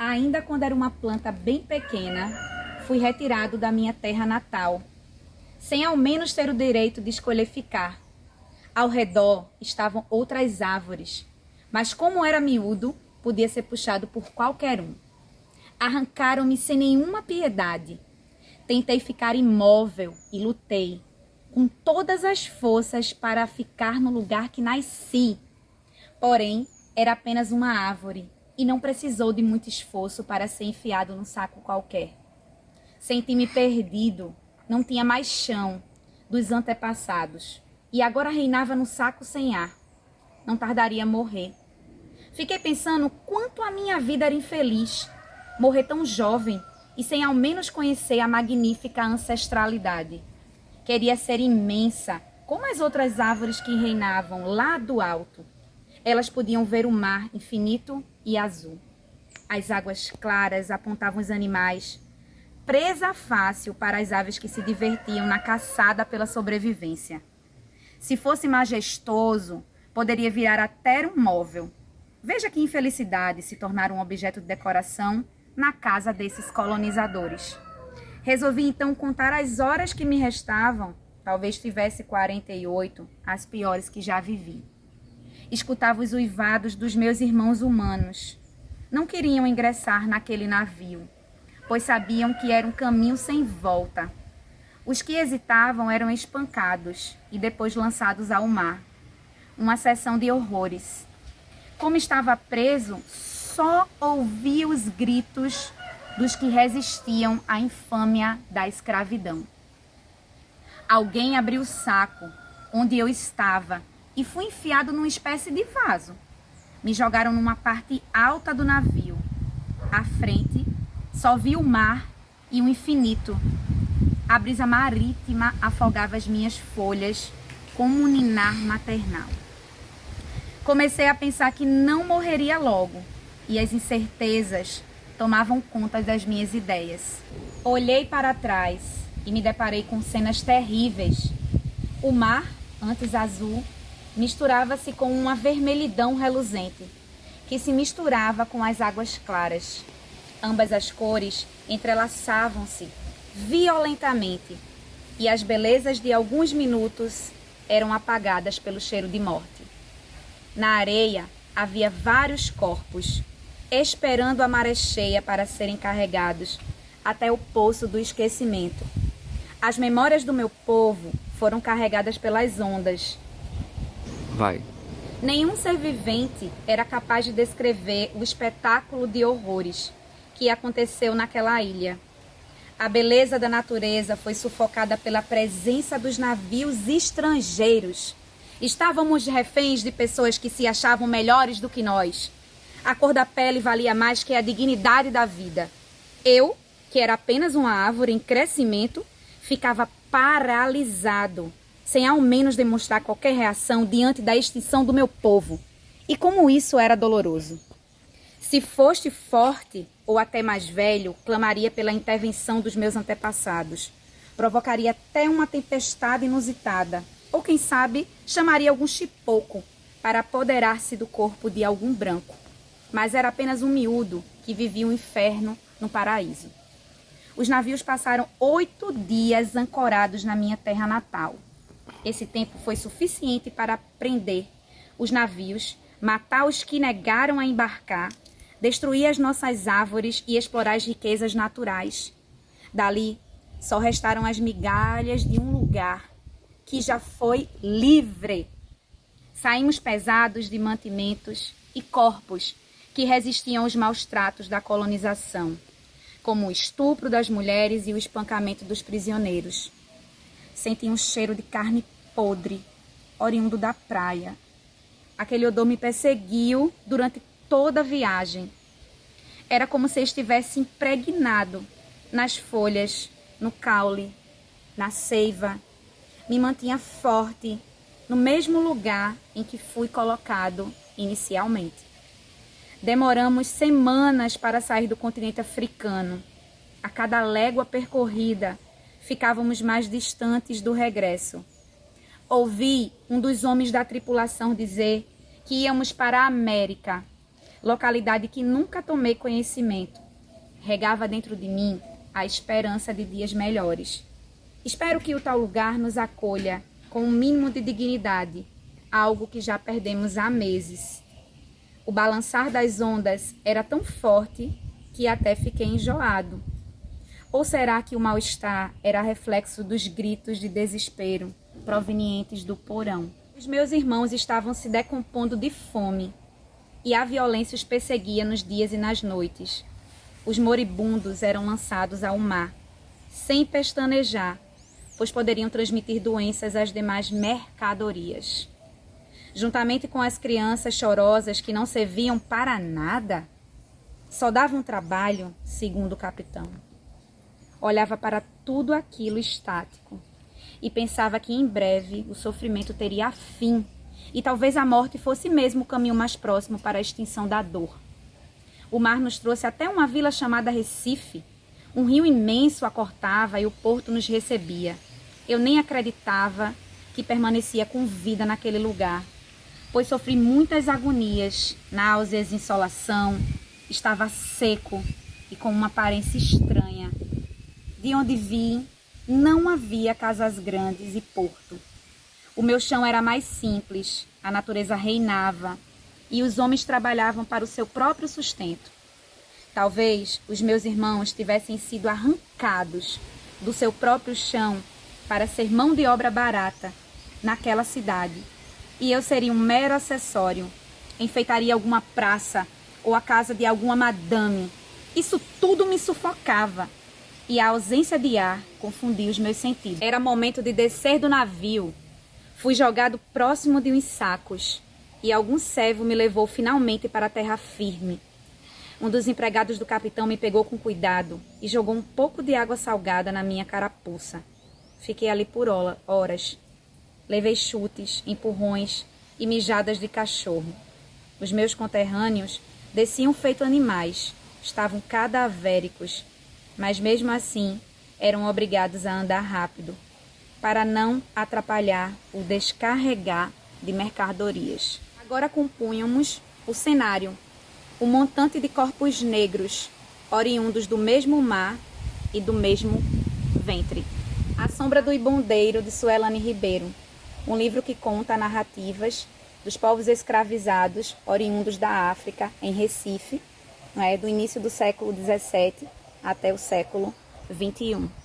Ainda quando era uma planta bem pequena, fui retirado da minha terra natal, sem ao menos ter o direito de escolher ficar. Ao redor estavam outras árvores, mas como era miúdo, podia ser puxado por qualquer um. Arrancaram-me sem nenhuma piedade. Tentei ficar imóvel e lutei com todas as forças para ficar no lugar que nasci. Porém, era apenas uma árvore e não precisou de muito esforço para ser enfiado num saco qualquer. Senti-me perdido, não tinha mais chão dos antepassados e agora reinava no saco sem ar. Não tardaria a morrer. Fiquei pensando quanto a minha vida era infeliz, morrer tão jovem e sem ao menos conhecer a magnífica ancestralidade. Queria ser imensa, como as outras árvores que reinavam lá do alto. Elas podiam ver o mar infinito e azul. As águas claras apontavam os animais, presa fácil para as aves que se divertiam na caçada pela sobrevivência. Se fosse majestoso, poderia virar até um móvel. Veja que infelicidade se tornar um objeto de decoração na casa desses colonizadores. Resolvi então contar as horas que me restavam, talvez tivesse 48, as piores que já vivi. Escutava os uivados dos meus irmãos humanos. Não queriam ingressar naquele navio, pois sabiam que era um caminho sem volta. Os que hesitavam eram espancados e depois lançados ao mar. Uma sessão de horrores. Como estava preso, só ouvia os gritos dos que resistiam à infâmia da escravidão. Alguém abriu o saco onde eu estava e fui enfiado numa espécie de vaso. Me jogaram numa parte alta do navio. À frente, só vi o mar e o infinito. A brisa marítima afogava as minhas folhas como um ninar maternal. Comecei a pensar que não morreria logo e as incertezas tomavam conta das minhas ideias. Olhei para trás e me deparei com cenas terríveis. O mar, antes azul, misturava-se com uma vermelhidão reluzente, que se misturava com as águas claras. Ambas as cores entrelaçavam-se violentamente e as belezas de alguns minutos eram apagadas pelo cheiro de morte. Na areia havia vários corpos, esperando a maré cheia para serem carregados até o poço do esquecimento. As memórias do meu povo foram carregadas pelas ondas. Nenhum ser vivente era capaz de descrever o espetáculo de horrores que aconteceu naquela ilha. A beleza da natureza foi sufocada pela presença dos navios estrangeiros. Estávamos reféns de pessoas que se achavam melhores do que nós. A cor da pele valia mais que a dignidade da vida. Eu, que era apenas uma árvore em crescimento, ficava paralisado, sem ao menos demonstrar qualquer reação diante da extinção do meu povo. E como isso era doloroso. Se foste forte ou até mais velho, clamaria pela intervenção dos meus antepassados. Provocaria até uma tempestade inusitada. Ou quem sabe, chamaria algum chipoco para apoderar-se do corpo de algum branco. Mas era apenas um miúdo que vivia um inferno no paraíso. Os navios passaram 8 dias ancorados na minha terra natal. Esse tempo foi suficiente para prender os navios, matar os que negaram a embarcar, destruir as nossas árvores e explorar as riquezas naturais. Dali, só restaram as migalhas de um lugar que já foi livre. Saímos pesados de mantimentos e corpos que resistiam aos maus tratos da colonização, como o estupro das mulheres e o espancamento dos prisioneiros. Senti um cheiro de carne podre, oriundo da praia. Aquele odor me perseguiu durante toda a viagem. Era como se estivesse impregnado nas folhas, no caule, na seiva. Me mantinha forte no mesmo lugar em que fui colocado inicialmente. Demoramos semanas para sair do continente africano. A cada légua percorrida, ficávamos mais distantes do regresso. Ouvi um dos homens da tripulação dizer que íamos para a América. localidade que nunca tomei conhecimento, regava dentro de mim a esperança de dias melhores. Espero que o tal lugar nos acolha com um mínimo de dignidade, algo que já perdemos há meses. O balançar das ondas era tão forte que até fiquei enjoado. Ou será que o mal-estar era reflexo dos gritos de desespero provenientes do porão? Os meus irmãos estavam se decompondo de fome e a violência os perseguia nos dias e nas noites. Os moribundos eram lançados ao mar, sem pestanejar, pois poderiam transmitir doenças às demais mercadorias. Juntamente com as crianças chorosas que não serviam para nada, só davam trabalho, segundo o capitão. Olhava para tudo aquilo estático e pensava que em breve o sofrimento teria fim e talvez a morte fosse mesmo o caminho mais próximo para a extinção da dor. O mar nos trouxe até uma vila chamada Recife. Um rio imenso a cortava e o porto nos recebia. Eu nem acreditava que permanecia com vida naquele lugar, pois sofri muitas agonias, náuseas, insolação, estava seco e com uma aparência estranha. De onde vim, não havia casas grandes e porto. O meu chão era mais simples, a natureza reinava e os homens trabalhavam para o seu próprio sustento. Talvez os meus irmãos tivessem sido arrancados do seu próprio chão para ser mão de obra barata naquela cidade. E eu seria um mero acessório, enfeitaria alguma praça ou a casa de alguma madame. Isso tudo me sufocava e a ausência de ar confundia os meus sentidos. Era momento de descer do navio. Fui jogado próximo de uns sacos e algum servo me levou finalmente para a terra firme. Um dos empregados do capitão me pegou com cuidado e jogou um pouco de água salgada na minha carapuça. Fiquei ali por horas. Levei chutes, empurrões e mijadas de cachorro. Os meus conterrâneos desciam feito animais, estavam cadavéricos, mas mesmo assim eram obrigados a andar rápido, para não atrapalhar o descarregar de mercadorias. Agora compunhamos o cenário, um montante de corpos negros, oriundos do mesmo mar e do mesmo ventre. A Sombra do Ibondeiro, de Suelane Ribeiro, um livro que conta narrativas dos povos escravizados oriundos da África, em Recife, do início do século XVII até o século XXI.